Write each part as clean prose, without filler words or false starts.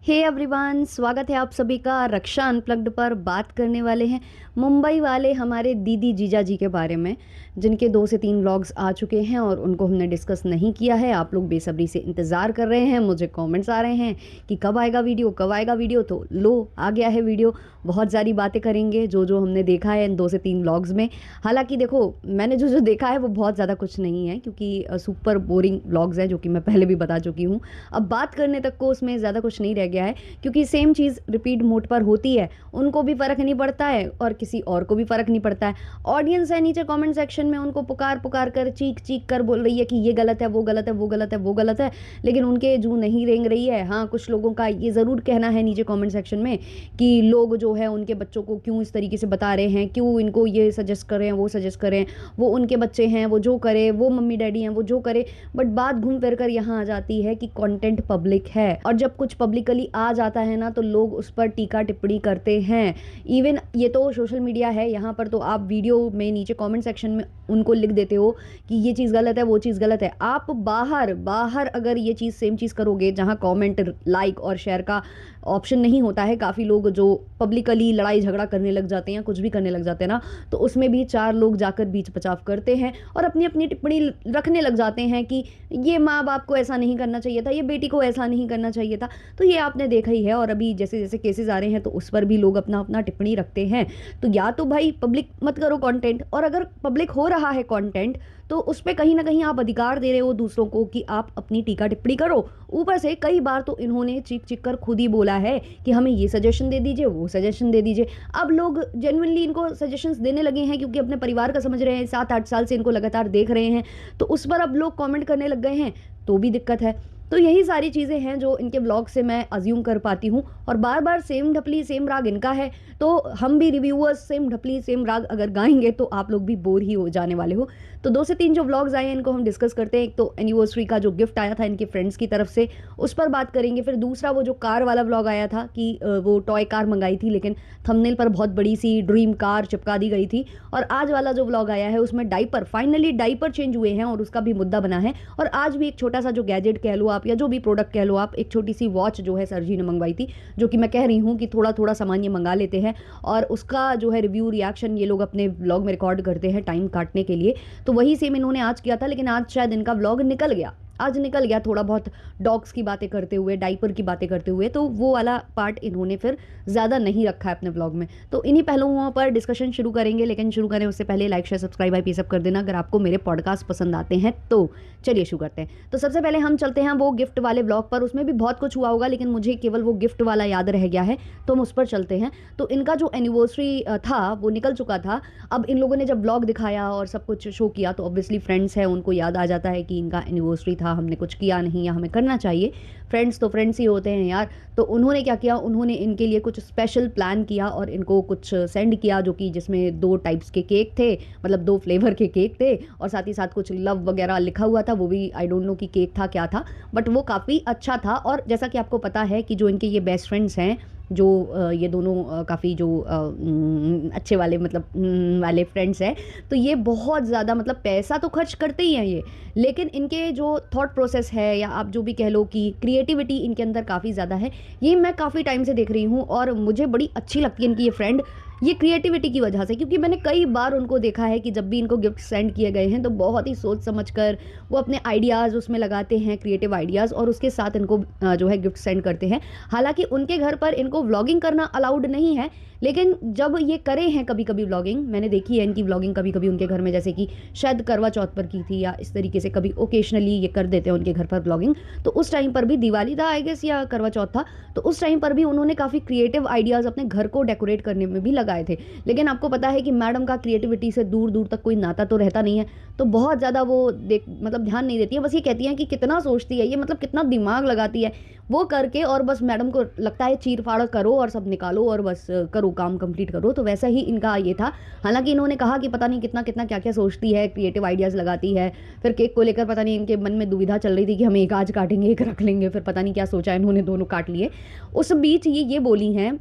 Hey everyone, स्वागत है आप सभी का रक्षा अनप्लग्ड पर। बात करने वाले हैं मुंबई वाले हमारे दीदी जीजा जी के बारे में, जिनके 2 से 3 व्लॉग्स आ चुके हैं और उनको हमने डिस्कस नहीं किया है। आप लोग बेसब्री से इंतज़ार कर रहे हैं, मुझे कमेंट्स आ रहे हैं कि कब आएगा वीडियो, कब आएगा वीडियो। तो लो, आ गया है वीडियो। बहुत सारी बातें करेंगे जो जो हमने देखा है इन 2 से 3 व्लॉग्स में। हालांकि देखो, मैंने जो जो देखा है वो बहुत ज़्यादा कुछ नहीं है, क्योंकि सुपर बोरिंग व्लॉग्स हैं, जो कि मैं पहले भी बता चुकी हूँ। अब बात करने तक को उसमें ज़्यादा कुछ नहीं रह गया है, क्योंकि सेम चीज़ रिपीट मोड पर होती है। उनको भी फ़र्क नहीं पड़ता है और किसी और को भी फ़र्क नहीं पड़ता है। ऑडियंस है नीचे कमेंट सेक्शन में, उनको पुकार पुकार कर, चीख चीख कर बोल रही है कि ये गलत है, वो गलत है, वो गलत है, वो गलत है, लेकिन उनके जू नहीं रेंग रही है। हाँ, कुछ लोगों का ये ज़रूर कहना है नीचे कमेंट सेक्शन में कि लोग जो है उनके बच्चों को क्यों इस तरीके से बता रहे हैं, क्यों इनको ये सजेस्ट कर रहे हैं, वो सजेस्ट कर रहे हैं, वो उनके बच्चे हैं, वो जो करे, वो मम्मी डैडी हैं, वो जो करे। बट बात घूम फिर कर यहाँ आ जाती है कि कंटेंट पब्लिक है, और जब कुछ पब्लिकली आ जाता है ना तो लोग उस पर टीका टिप्पणी करते हैं। इवन ये तो सोशल मीडिया है, यहाँ पर तो आप वीडियो में नीचे कमेंट सेक्शन में उनको लिख देते हो कि ये चीज़ गलत है, वो चीज़ गलत है। आप बाहर बाहर अगर ये चीज़ सेम चीज़ करोगे, जहाँ कमेंट, लाइक और शेयर का ऑप्शन नहीं होता है, काफ़ी लोग जो पब्लिकली लड़ाई झगड़ा करने लग जाते हैं, कुछ भी करने लग जाते हैं ना, तो उसमें भी 4 लोग जाकर बीच बचाव करते हैं और अपनी अपनी टिप्पणी रखने लग जाते हैं कि ये माँ बाप को ऐसा नहीं करना चाहिए था, ये बेटी को ऐसा नहीं करना चाहिए था। तो ये आपने देखा ही है, और अभी जैसे जैसे केसेस आ रहे हैं तो उस पर भी लोग अपना अपना टिप्पणी रखते हैं। तो या तो भाई पब्लिक मत करो कंटेंट, और अगर पब्लिक हो रहा है कंटेंट तो उस पर कहीं ना कहीं आप अधिकार दे रहे हो दूसरों को कि आप अपनी टीका टिप्पणी करो। ऊपर से कई बार तो इन्होंने चीख चीख कर खुद ही बोला है कि हमें ये सजेशन दे दीजिए, वो सजेशन दे दीजिए। अब लोग जेन्युइनली इनको सजेशंस देने लगे हैं, क्योंकि अपने परिवार का समझ रहे हैं, 7-8 साल से इनको लगातार देख रहे हैं, तो उस पर अब लोग कमेंट करने लग गए हैं, तो भी दिक्कत है। तो यही सारी चीज़ें हैं जो इनके ब्लॉग से मैं अज्यूम कर पाती हूँ। और बार बार सेम ढपली सेम राग इनका है, तो हम भी रिव्यूअर्स सेम ढपली सेम राग अगर गाएंगे तो आप लोग भी बोर ही हो जाने वाले हो। तो 2 से 3 जो व्लॉग्स आए हैं इनको हम डिस्कस करते हैं। एक तो एनिवर्सरी का जो गिफ्ट आया था इनके फ्रेंड्स की तरफ से, उस पर बात करेंगे। फिर दूसरा वो जो कार वाला व्लॉग आया था कि वो टॉय कार मंगाई थी, लेकिन थंबनेल पर बहुत बड़ी सी ड्रीम कार चिपका दी गई थी। और आज वाला जो व्लॉग आया है उसमें डाइपर, फाइनली डाइपर चेंज हुए हैं और उसका भी मुद्दा बना है। और आज भी एक छोटा सा जो गैजेट कह लो आप, या जो भी प्रोडक्ट कह लो आप, एक छोटी सी वॉच जो है सर जी ने मंगवाई थी, जो कि मैं कह रही हूँ कि थोड़ा थोड़ा सामान ये मंगा लेते हैं और उसका जो है रिव्यू रिएक्शन ये लोग अपने व्लॉग में रिकॉर्ड करते हैं टाइम काटने के लिए। तो वही सेम इन्होंने आज किया था, लेकिन आज शायद इनका व्लॉग निकल गया, आज निकल गया थोड़ा बहुत डॉग्स की बातें करते हुए, डाइपर की बातें करते हुए। तो वो वाला पार्ट इन्होंने फिर ज़्यादा नहीं रखा है अपने व्लॉग में। तो इन्हीं पहलुओं पर डिस्कशन शुरू करेंगे, लेकिन शुरू करें उससे पहले लाइक शेयर सब्सक्राइब आप ये सब कर देना अगर आपको मेरे पॉडकास्ट पसंद आते हैं तो। चलिए शुरू करते हैं। तो सबसे पहले हम चलते हैं वो गिफ्ट वाले व्लॉग पर। उसमें भी बहुत कुछ हुआ होगा, लेकिन मुझे केवल वो गिफ्ट वाला याद रह गया है, तो हम उस पर चलते हैं। तो इनका जो एनिवर्सरी था वो निकल चुका था। अब इन लोगों ने जब व्लॉग दिखाया और सब कुछ शो किया तो ऑब्वियसली फ्रेंड्स है, उनको याद आ जाता है कि इनका एनिवर्सरी था, हमने कुछ किया नहीं या हमें करना चाहिए। फ्रेंड्स तो फ्रेंड्स ही होते हैं यार। तो उन्होंने क्या किया, उन्होंने इनके लिए कुछ स्पेशल प्लान किया और इनको कुछ सेंड किया, जो कि जिसमें 2 टाइप्स के केक थे, मतलब 2 फ्लेवर के केक थे, और साथ ही साथ कुछ लव वगैरह लिखा हुआ था। वो भी आई डोंट नो कि केक था क्या था, बट वो काफ़ी अच्छा था। और जैसा कि आपको पता है कि जो इनके ये बेस्ट फ्रेंड्स हैं, जो ये दोनों काफ़ी जो अच्छे वाले मतलब वाले फ्रेंड्स हैं, तो ये बहुत ज़्यादा मतलब पैसा तो खर्च करते ही हैं ये, लेकिन इनके जो थॉट प्रोसेस है, या आप जो भी कह लो कि क्रिएटिविटी इनके अंदर काफ़ी ज़्यादा है। ये मैं काफ़ी टाइम से देख रही हूँ और मुझे बड़ी अच्छी लगती है इनकी ये फ्रेंड, ये क्रिएटिविटी की वजह से। क्योंकि मैंने कई बार उनको देखा है कि जब भी इनको गिफ्ट सेंड किए गए हैं तो बहुत ही सोच समझ कर वो अपने आइडियाज़ उसमें लगाते हैं, क्रिएटिव आइडियाज़, और उसके साथ इनको जो है गिफ्ट सेंड करते हैं। हालांकि उनके घर पर इनको व्लॉगिंग करना अलाउड नहीं है, लेकिन जब ये करे हैं कभी कभी व्लॉगिंग, मैंने देखी है इनकी व्लॉगिंग कभी कभी उनके घर में, जैसे कि शायद करवा चौथ पर की थी, या इस तरीके से कभी ओकेशनली ये कर देते हैं उनके घर पर व्लॉगिंग। तो उस टाइम पर भी, दिवाली था आई गेस या करवा चौथ था, तो उस टाइम पर भी उन्होंने काफ़ी क्रिएटिव आइडियाज़ अपने घर को डेकोरेट करने में भी लगाए थे। लेकिन आपको पता है कि मैडम का क्रिएटिविटी से दूर दूर तक कोई नाता तो रहता नहीं है, तो बहुत ज़्यादा वो मतलब ध्यान नहीं देती है। बस ये कहती हैं कि कितना सोचती है ये, मतलब कितना दिमाग लगाती है वो करके, और बस मैडम को लगता है चीर फाड़ करो और सब निकालो और बस करो, काम कंप्लीट करो। तो वैसा ही इनका ये था। हालांकि इन्होंने कहा कि पता नहीं कितना कितना क्या क्या सोचती है, क्रिएटिव आइडियाज़ लगाती है। फिर केक को लेकर पता नहीं इनके मन में दुविधा चल रही थी कि हम एक आज काटेंगे, एक रख लेंगे, फिर पता नहीं क्या सोचा इन्होंने, दोनों काट लिए। उस बीच ये बोली हैं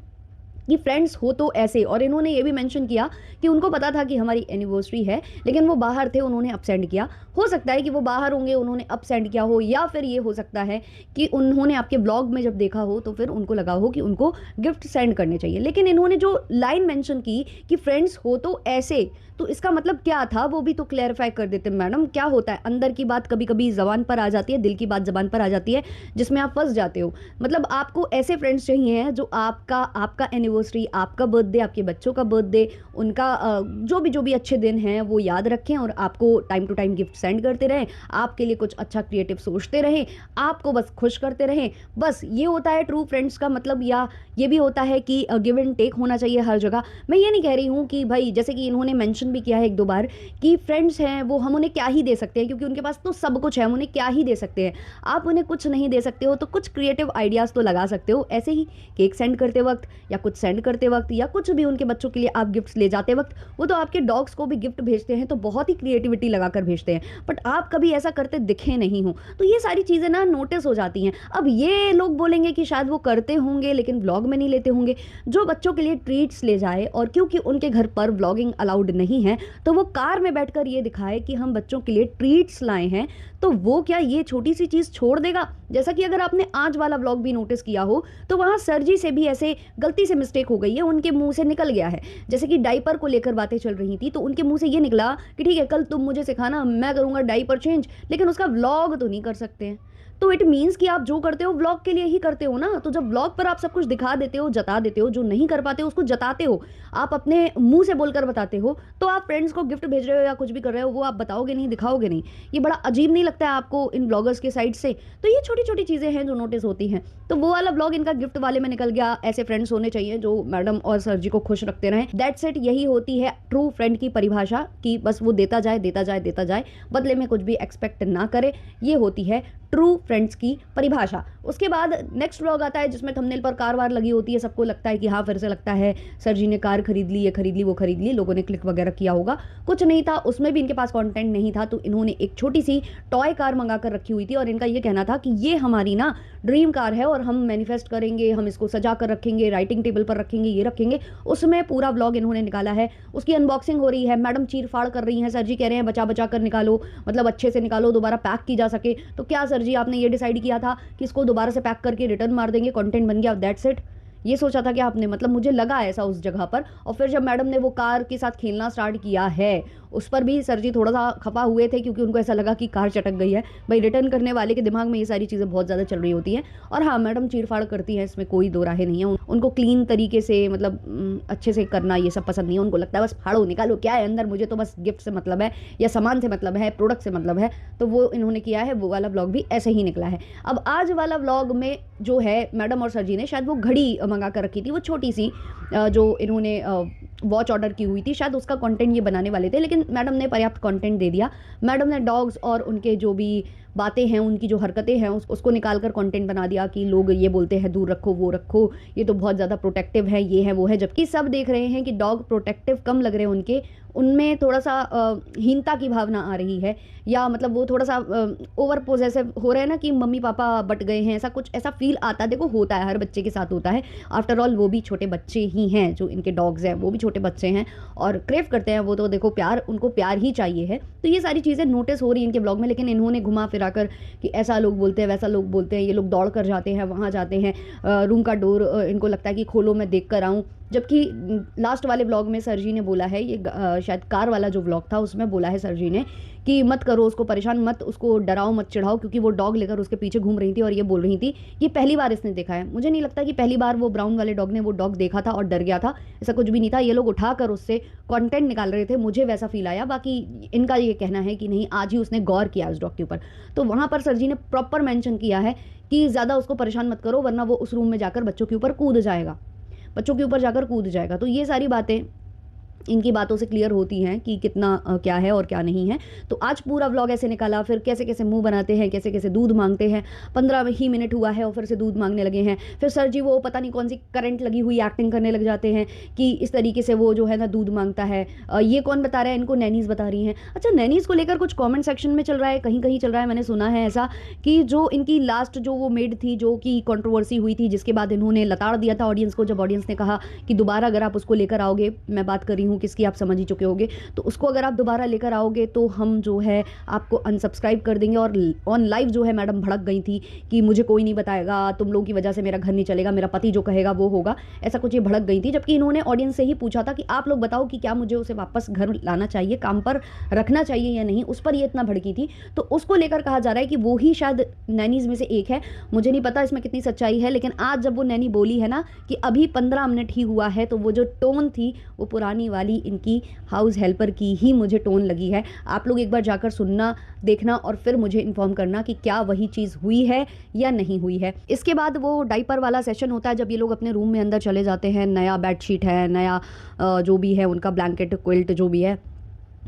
कि फ्रेंड्स हो तो ऐसे। और इन्होंने ये भी मेंशन किया कि उनको पता था कि हमारी एनिवर्सरी है, लेकिन वो बाहर थे, उन्होंने अप सेंड किया। हो सकता है कि वो बाहर होंगे, उन्होंने अप सेंड किया हो, या फिर ये हो सकता है कि उन्होंने आपके ब्लॉग में जब देखा हो तो फिर उनको लगा हो कि उनको गिफ्ट सेंड करने चाहिए। लेकिन इन्होंने जो लाइन मेंशन की कि फ्रेंड्स हो तो ऐसे, तो इसका मतलब क्या था वो भी तो क्लैरिफाई कर देते मैडम। क्या होता है, अंदर की बात कभी कभी ज़बान पर आ जाती है, दिल की बात ज़बान पर आ जाती है, जिसमें आप फंस जाते हो। मतलब आपको ऐसे फ्रेंड्स चाहिए हैं जो आपका एनिवर्सरी, आपका बर्थडे, आपके बच्चों का बर्थडे, उनका जो भी अच्छे दिन हैं वो याद रखें और आपको time to time gift send करते रहें, आपके लिए कुछ अच्छा क्रिएटिव सोचते रहें, आपको बस खुश करते रहें। बस ये होता है ट्रू फ्रेंड्स का मतलब। या ये भी होता है कि गिव एंड टेक होना चाहिए हर जगह। मैं ये नहीं कह रही हूँ कि भाई, जैसे कि इन्होंने मेंशन भी किया है एक दो बार कि फ्रेंड्स हैं वो हम उन्हें क्या ही दे सकते हैं, क्योंकि उनके पास तो सब कुछ है, हम उन्हें क्या ही दे सकते हैं। आप उन्हें कुछ नहीं दे सकते हो तो कुछ क्रिएटिव आइडियाज़ तो लगा सकते हो। ऐसे ही केक सेंड करते वक्त या कुछ सेंड करते वक्त या कुछ भी उनके बच्चों के लिए आप गिफ्ट्स ले जाते वक्त, वो तो आपके डॉग्स को भी गिफ्ट भेजते हैं तो बहुत ही क्रिएटिविटी लगाकर भेजते हैं, बट आप कभी ऐसा करते दिखे नहीं हो। तो ये सारी चीज़ें ना नोटिस हो जाती हैं। अब ये लोग बोलेंगे कि शायद वो करते होंगे लेकिन व्लॉग में नहीं लेते होंगे। जो बच्चों के लिए ट्रीट्स ले जाए और क्योंकि उनके घर पर व्लॉगिंग अलाउड नहीं है तो वो कार में बैठकर ये दिखाए कि हम बच्चों के लिए ट्रीट्स लाए हैं, तो वो क्या ये छोटी सी चीज़ छोड़ देगा? जैसा कि अगर आपने आज वाला व्लॉग भी नोटिस किया हो तो वहाँ सर जी से भी ऐसे गलती से मिस्टेक हो गई है, उनके मुंह से निकल गया है। जैसे कि डाइपर को लेकर बातें चल रही थी तो उनके मुंह से ये निकला कि ठीक है कल तुम मुझे सिखाना, मैं करूँगा डाइपर चेंज, लेकिन उसका व्लॉग तो नहीं कर सकते हैं। तो इट मीन्स कि आप जो करते हो व्लॉग के लिए ही करते हो ना। तो जब व्लॉग पर आप सब कुछ दिखा देते हो, जता देते हो, जो नहीं कर पाते हो उसको जताते हो, आप अपने मुंह से बोलकर बताते हो, तो आप फ्रेंड्स को गिफ्ट भेज रहे हो या कुछ भी कर रहे हो वो आप बताओगे नहीं, दिखाओगे नहीं। ये बड़ा अजीब नहीं लगता है आपको इन ब्लॉगर्स के साइड से? तो ये छोटी छोटी चीज़ें हैं जो नोटिस होती हैं। तो वो वाला ब्लॉग इनका गिफ्ट वाले में निकल गया। ऐसे फ्रेंड्स होने चाहिए जो मैडम और सर जी को खुश रखते रहें। That's it. यही होती है ट्रू फ्रेंड की परिभाषा कि बस वो देता जाए देता जाए देता जाए, बदले में कुछ भी एक्सपेक्ट ना करे। ये होती है ट्रू फ्रेंड्स की परिभाषा। उसके बाद नेक्स्ट व्लॉग आता है जिसमें थंबनेल पर कार वार लगी होती है। सबको लगता है कि हाँ, फिर से लगता है सर जी ने कार खरीद ली, ये खरीद ली, वो खरीद ली, लोगों ने क्लिक वगैरह किया होगा। कुछ नहीं था, उसमें भी इनके पास कंटेंट नहीं था, तो इन्होंने एक छोटी सी टॉय कार मंगा कर रखी हुई थी और इनका ये कहना था कि ये हमारी ना ड्रीम कार है और हम मैनिफेस्ट करेंगे, हम इसको सजा कर रखेंगे, राइटिंग टेबल पर रखेंगे, ये रखेंगे। उसमें पूरा व्लॉग इन्होंने निकाला है। उसकी अनबॉक्सिंग हो रही है, मैडम चीर फाड़ कर रही हैं, सर जी कह रहे हैं बचा बचा कर निकालो, मतलब अच्छे से निकालो, दोबारा पैक की जा सके। तो क्या सर जी आपने ये डिसाइड किया था कि इसको दोबारा से पैक करके रिटर्न मार देंगे, कंटेंट बन गया, दैट्स इट? ये सोचा था कि आपने, मतलब मुझे लगा ऐसा उस जगह पर। और फिर जब मैडम ने वो कार के साथ खेलना स्टार्ट किया है, उस पर भी सर जी थोड़ा सा खपा हुए थे क्योंकि उनको ऐसा लगा कि कार चटक गई है। भाई, रिटर्न करने वाले के दिमाग में ये सारी चीज़ें बहुत ज़्यादा चल रही होती हैं। और हाँ, मैडम चीरफाड़ करती हैं, इसमें कोई दो राहें नहीं है। उनको क्लीन तरीके से, मतलब अच्छे से करना ये सब पसंद नहीं है। उनको लगता है बस फाड़ो निकालो, क्या है अंदर, मुझे तो बस गिफ्ट से मतलब है या सामान से मतलब है, प्रोडक्ट से मतलब है। तो वो इन्होंने किया है। वो वाला ब्लॉग भी ऐसे ही निकला है। अब आज वाला ब्लॉग में जो है, मैडम और सर जी ने शायद वो घड़ी मंगा कर रखी थी, वो छोटी सी जो इन्होंने वॉच ऑर्डर की हुई थी, शायद उसका कंटेंट ये बनाने वाले थे, लेकिन मैडम ने पर्याप्त कंटेंट दे दिया। मैडम ने डॉग्स और उनके जो भी बातें हैं, उनकी जो हरकतें हैं, उसको निकाल कर कंटेंट बना दिया कि लोग ये बोलते हैं दूर रखो, वो रखो, ये तो बहुत ज़्यादा प्रोटेक्टिव है, ये है वो है। जबकि सब देख रहे हैं कि डॉग प्रोटेक्टिव कम लग रहे हैं उनके, उनमें थोड़ा सा हीनता की भावना आ रही है, या मतलब वो थोड़ा सा ओवर पोजेसिव हो रहे हैं ना कि मम्मी पापा बट गए हैं, ऐसा कुछ ऐसा फील आता है। देखो, होता है, हर बच्चे के साथ होता है। आफ्टर ऑल वो भी छोटे बच्चे ही हैं, जो इनके डॉग्स हैं वो भी छोटे बच्चे हैं और क्रेव करते हैं वो तो, देखो प्यार, उनको प्यार ही चाहिए है। तो ये सारी चीज़ें नोटिस हो रही हैं इनके ब्लॉग में। लेकिन इन्होंने घुमा फिरा कर कि ऐसा लोग बोलते हैं, वैसा लोग बोलते हैं, ये लोग दौड़ कर जाते हैं, वहाँ जाते हैं, रूम का डोर इनको लगता है कि खोलो मैं देख कर आऊँ। जबकि लास्ट वाले ब्लॉग में सर जी ने बोला है, ये शायद कार वाला जो ब्लॉग था उसमें बोला है सर जी ने कि मत करो उसको परेशान, मत उसको डराओ, मत चिढ़ाओ, क्योंकि वो डॉग लेकर उसके पीछे घूम रही थी और ये बोल रही थी कि पहली बार इसने देखा है। मुझे नहीं लगता कि पहली बार वो ब्राउन वाले डॉग ने वो डॉग देखा था और डर गया था, ऐसा कुछ भी नहीं था। ये लोग उठाकर उससे कंटेंट निकाल रहे थे, मुझे वैसा फील आया। बाकी इनका ये कहना है कि नहीं, आज ही उसने गौर किया उस डॉग के ऊपर। तो वहाँ पर सर जी ने प्रॉपर मेंशन किया है कि ज़्यादा उसको परेशान मत करो, वरना वो उस रूम में जाकर बच्चों के ऊपर कूद जाएगा, बच्चों के ऊपर जाकर कूद जाएगा। तो ये सारी बातें इनकी बातों से क्लियर होती हैं कि कितना क्या है और क्या नहीं है। तो आज पूरा व्लॉग ऐसे निकाला, फिर कैसे-कैसे मुँह बनाते हैं, कैसे-कैसे दूध माँगते हैं। 15 ही मिनट हुआ है और फिर से दूध माँगने लगे हैं। फिर सर जी वो पता नहीं कौन-सी करंट लगी हुई एक्टिंग करने लग जाते हैं कि इस तरीके से वो जो है ना दूध माँगता है। ये कौन बता रहा है? इनको नैनीज़ बता रही हैं। अच्छा, नैनीज़ को लेकर कुछ कमेंट सेक्शन में चल रहा है, कहीं-कहीं चल रहा है, मैंने सुना है ऐसा कि जो इनकी लास्ट जो वो मेड थी, जो कि कंट्रोवर्सी हुई थी, जिसके बाद इन्होंने लताड़ दिया था ऑडियंस को, जब ऑडियंस ने कहा कि दोबारा अगर आप उसको लेकर आओगे, मैं बात कर रही हूँ किसकी, आप समझ ही चुके होंगे, तो उसको अगर आप दोबारा लेकर आओगे तो हम जो है आपको अनसब्सक्राइब कर देंगे। और ऑन लाइव जो है मैडम भड़क गई थी कि मुझे कोई नहीं बताएगा, तुम लोगों की वजह से मेरा घर नहीं चलेगा, मेरा पति जो कहेगा वो होगा, ऐसा कुछ ये भड़क गई थी। जबकि इन्होंने ऑडियंस से ही पूछा था कि आप लोग बताओ कि क्या मुझे उसे वापस घर लाना चाहिए, काम पर रखना चाहिए या नहीं, उस पर ये इतना भड़की थी। तो उसको लेकर कहा जा रहा है कि वो ही शायद नैनीज़ में से एक है। मुझे नहीं पता इसमें कितनी सच्चाई है, लेकिन आज जब वो नैनी बोली है ना कि अभी 15 मिनट ही हुआ है, तो वो जो टोन थी वो पुरानी वाली इनकी हाउस हेल्पर की ही मुझे टोन लगी है। आप लोग एक बार जाकर सुनना, देखना और फिर मुझे इन्फॉर्म करना कि क्या वही चीज़ हुई है या नहीं हुई है। इसके बाद वो डायपर वाला सेशन होता है जब ये लोग अपने रूम में अंदर चले जाते हैं। नया बेडशीट है, नया जो भी है उनका ब्लैंकेट क्विल्ट जो भी है,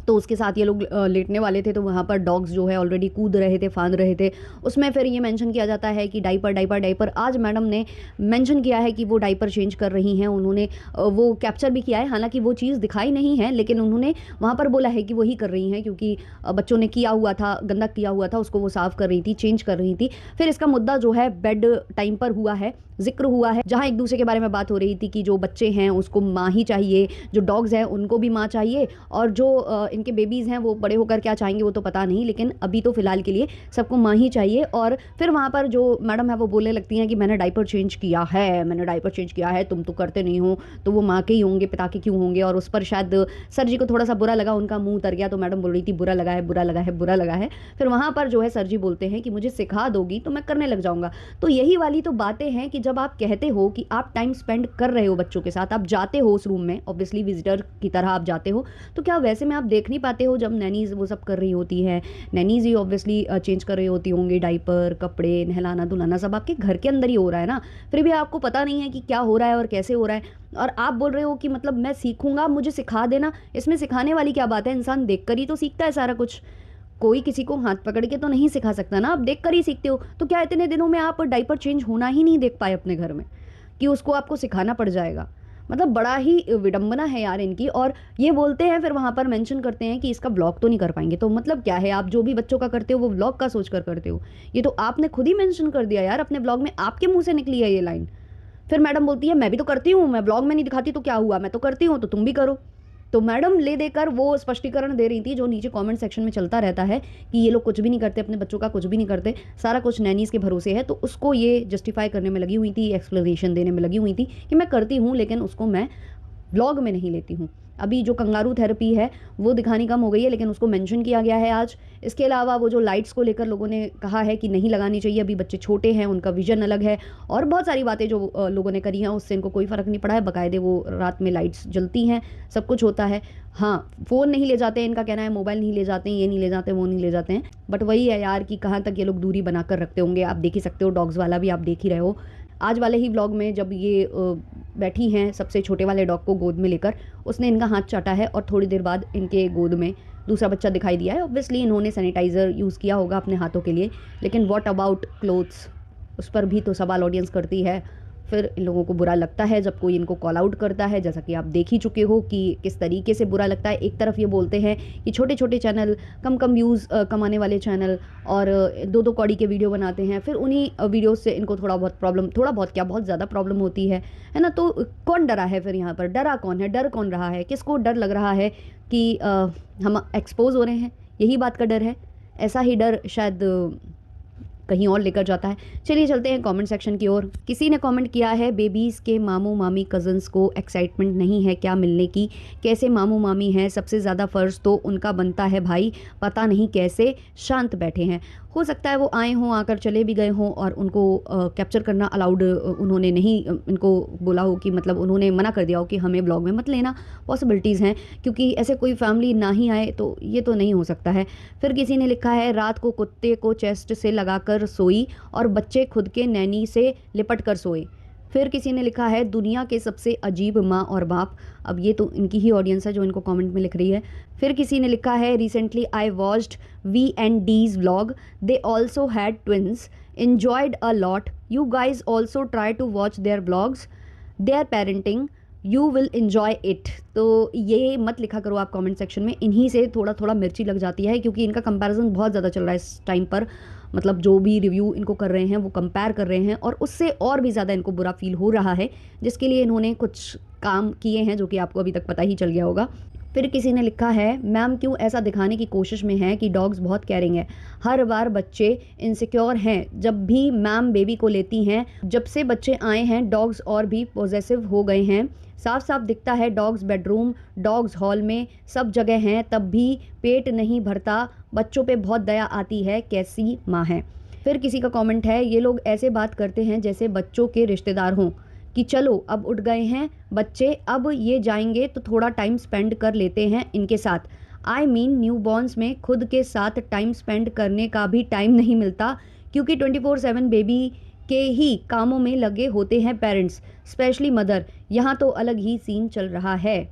तो उसके साथ ये लोग लेटने वाले थे, तो वहाँ पर डॉग्स जो है ऑलरेडी कूद रहे थे, फांद रहे थे। उसमें फिर ये मेंशन किया जाता है कि डायपर डायपर डायपर। आज मैडम ने मेंशन किया है कि वो डायपर चेंज कर रही हैं। उन्होंने वो कैप्चर भी किया है, हालांकि वो चीज़ दिखाई नहीं है, लेकिन उन्होंने वहाँ पर बोला है कि वही कर रही हैं, क्योंकि बच्चों ने किया हुआ था, गंदा किया हुआ था, उसको वो साफ़ कर रही थी, चेंज कर रही थी। फिर इसका मुद्दा जो है बेड टाइम पर हुआ है, जिक्र हुआ है, जहाँ एक दूसरे के बारे में बात हो रही थी कि जो बच्चे हैं उसको माँ ही चाहिए, जो डॉग्स हैं उनको भी माँ चाहिए, और जो इनके बेबीज़ हैं वो बड़े होकर क्या चाहेंगे वो तो पता नहीं, लेकिन अभी तो फ़िलहाल के लिए सबको माँ ही चाहिए। और फिर वहाँ पर जो मैडम है वो बोलने लगती हैं कि मैंने डायपर चेंज किया है, मैंने डायपर चेंज किया है, तुम तो करते नहीं हो, तो वो माँ के ही होंगे, पिता के क्यों होंगे। और उस पर शायद सर जी को थोड़ा सा बुरा लगा, उनका मुँह उतर गया, तो मैडम बोल रही थी बुरा लगा है, बुरा लगा है, बुरा लगा है। फिर वहाँ पर जो है सर जी बोलते हैं कि मुझे सिखा दोगी तो मैं करने लग जाऊँगा। तो यही वाली तो बातें हैं कि जब आप कहते हो कि आप टाइम स्पेंड कर रहे हो बच्चों के साथ, आप जाते हो उस रूम में, ऑब्वियसली विजिटर की तरह आप जाते हो, तो क्या वैसे में आप देख नहीं पाते हो जब नैनीज़ वो सब कर रही होती है। नैनीज़ ही ऑब्वियसली चेंज कर रही होती होंगी, डायपर, कपड़े, नहलाना धुलाना सब आपके घर के अंदर ही हो रहा है ना। फिर भी आपको पता नहीं है कि क्या हो रहा है और कैसे हो रहा है, और आप बोल रहे हो कि मतलब मैं सीखूंगा, मुझे सिखा देना। इसमें सिखाने वाली क्या बात है, इंसान देख कर ही तो सीखता है सारा कुछ। कोई किसी को हाथ पकड़ के तो नहीं सिखा सकता ना, आप देख कर ही सीखते हो। तो क्या इतने दिनों में आप डायपर चेंज होना ही नहीं देख पाए अपने घर में कि उसको आपको सिखाना पड़ जाएगा? मतलब बड़ा ही विडंबना है यार इनकी। और ये बोलते हैं, फिर वहाँ पर मेंशन करते हैं कि इसका व्लॉग तो नहीं कर पाएंगे। तो मतलब क्या है, आप जो भी बच्चों का करते हो वो व्लॉग का सोच कर करते हो। ये तो आपने खुद ही मेंशन कर दिया यार अपने व्लॉग में, आपके मुंह से निकली है ये लाइन। फिर मैडम बोलती है मैं भी तो करती हूँ, मैं व्लॉग में नहीं दिखाती तो क्या हुआ, मैं तो करती हूँ तो तुम भी करो। तो मैडम ले देकर वो स्पष्टीकरण दे रही थी जो नीचे कमेंट सेक्शन में चलता रहता है कि ये लोग कुछ भी नहीं करते, अपने बच्चों का कुछ भी नहीं करते, सारा कुछ नैनीज़ के भरोसे है। तो उसको ये जस्टिफाई करने में लगी हुई थी, एक्सप्लेनेशन देने में लगी हुई थी कि मैं करती हूँ लेकिन उसको मैं व्लॉग में नहीं लेती हूँ। अभी जो कंगारू थेरेपी है वो दिखानी कम हो गई है, लेकिन उसको मेंशन किया गया है आज। इसके अलावा वो जो लाइट्स को लेकर लोगों ने कहा है कि नहीं लगानी चाहिए, अभी बच्चे छोटे हैं, उनका विजन अलग है, और बहुत सारी बातें जो लोगों ने करी हैं उससे इनको कोई फ़र्क नहीं पड़ा है। बाकायदे वो रात में लाइट्स जलती हैं, सब कुछ होता है। हाँ, फ़ोन नहीं ले जाते हैं, इनका कहना है मोबाइल नहीं ले जाते हैं, ये नहीं ले जाते, वो नहीं ले जाते हैं। बट वही है यार कि कहाँ तक ये लोग दूरी बनाकर रखते होंगे। आप देख ही सकते हो, डॉग्स वाला भी आप देख ही रहे हो। आज वाले ही व्लॉग में जब ये बैठी हैं सबसे छोटे वाले डॉग को गोद में लेकर, उसने इनका हाथ चाटा है और थोड़ी देर बाद इनके गोद में दूसरा बच्चा दिखाई दिया है। ऑब्वियसली इन्होंने सैनिटाइज़र यूज़ किया होगा अपने हाथों के लिए, लेकिन व्हाट अबाउट क्लोथ्स, उस पर भी तो सवाल ऑडियंस करती है। फिर इन लोगों को बुरा लगता है जब कोई इनको कॉल आउट करता है, जैसा कि आप देख ही चुके हो कि किस तरीके से बुरा लगता है। एक तरफ ये बोलते हैं कि छोटे छोटे चैनल, कम कम व्यूज़ कमाने वाले चैनल और 2-2 कौड़ी के वीडियो बनाते हैं, फिर उन्हीं वीडियोज़ से इनको थोड़ा बहुत प्रॉब्लम, थोड़ा बहुत क्या बहुत ज़्यादा प्रॉब्लम होती है ना। तो कौन डरा है फिर यहाँ पर, डरा कौन है, डर कौन रहा है, किसको डर लग रहा है कि हम एक्सपोज हो रहे हैं, यही बात का डर है। ऐसा ही डर शायद कहीं और लेकर जाता है। चलिए चलते हैं कमेंट सेक्शन की ओर। किसी ने कमेंट किया है, बेबीज़ के मामू मामी कज़न्स को एक्साइटमेंट नहीं है क्या मिलने की, कैसे मामू मामी हैं, सबसे ज़्यादा फ़र्ज़ तो उनका बनता है भाई, पता नहीं कैसे शांत बैठे हैं। हो सकता है वो आए हों, आकर चले भी गए हों और उनको कैप्चर करना अलाउड उन्होंने नहीं, इनको बोला हो कि मतलब उन्होंने मना कर दिया हो कि हमें ब्लॉग में मत लेना। पॉसिबिलिटीज़ हैं, क्योंकि ऐसे कोई फैमिली ना ही आए तो ये तो नहीं हो सकता है। फिर किसी ने लिखा है, रात को कुत्ते को चेस्ट से लगाकर सोई और बच्चे खुद के नैनी से लिपट कर सोए। फिर किसी ने लिखा है दुनिया के सबसे अजीब माँ और बाप। अब ये तो इनकी ही ऑडियंस है जो इनको कमेंट में लिख रही है। फिर किसी ने लिखा है recently I watched V&D's vlog, they also had twins, enjoyed a lot, you guys also try to watch their vlogs, their parenting, you will enjoy it। तो ये मत लिखा करो आप कमेंट सेक्शन में, इन्हीं से थोड़ा थोड़ा मिर्ची लग जाती है क्योंकि इनका कंपैरिजन बहुत ज़्यादा चल रहा है इस टाइम पर। मतलब जो भी रिव्यू इनको कर रहे हैं वो कंपेयर कर रहे हैं और उससे और भी ज़्यादा इनको बुरा फील हो रहा है, जिसके लिए इन्होंने कुछ काम किए हैं जो कि आपको अभी तक पता ही चल गया होगा। फिर किसी ने लिखा है मैम क्यों ऐसा दिखाने की कोशिश में है कि डॉग्स बहुत केयरिंग है, हर बार बच्चे इनसिक्योर हैं जब भी मैम बेबी को लेती हैं, जब से बच्चे आए हैं डॉग्स और भी पॉजेसिव हो गए हैं, साफ साफ दिखता है डॉग्स बेडरूम, डॉग्स हॉल में, सब जगह हैं, तब भी पेट नहीं भरता, बच्चों पे बहुत दया आती है, कैसी माँ है। फिर किसी का कमेंट है ये लोग ऐसे बात करते हैं जैसे बच्चों के रिश्तेदार हों कि चलो अब उठ गए हैं बच्चे, अब ये जाएंगे तो थोड़ा टाइम स्पेंड कर लेते हैं इनके साथ। आई मीन न्यू बॉर्न्स में खुद के साथ टाइम स्पेंड करने का भी टाइम नहीं मिलता क्योंकि 24/7 बेबी के ही कामों में लगे होते हैं पेरेंट्स, स्पेशली मदर। यहाँ तो अलग ही सीन चल रहा है।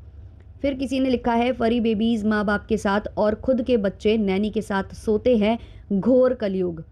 फिर किसी ने लिखा है फरी बेबीज़ माँ बाप के साथ और खुद के बच्चे नैनी के साथ सोते हैं, घोर कलयुग।